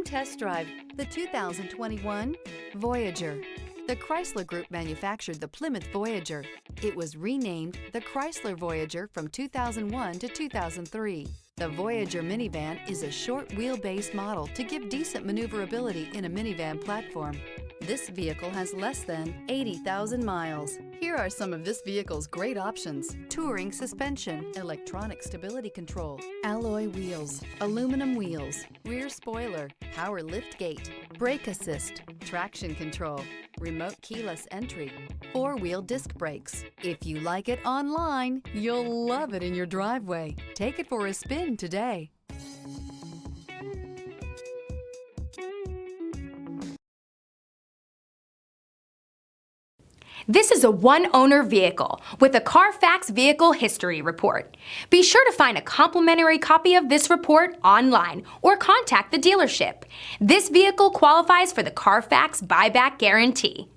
test drive the 2021 Voyager. The Chrysler Group manufactured the Plymouth Voyager. It was renamed the Chrysler Voyager from 2001 to 2003. The Voyager minivan is a short wheelbase model to give decent maneuverability in a minivan platform. This vehicle has less than 80,000 miles. Here are some of this vehicle's great options: touring suspension, electronic stability control, alloy wheels, aluminum wheels, rear spoiler, power lift gate, brake assist, traction control, remote keyless entry, four-wheel disc brakes. If you like it online, you'll love it in your driveway. Take it for a spin today. This is a one-owner vehicle with a Carfax Vehicle History Report. Be sure to find a complimentary copy of this report online or contact the dealership. This vehicle qualifies for the Carfax Buyback Guarantee.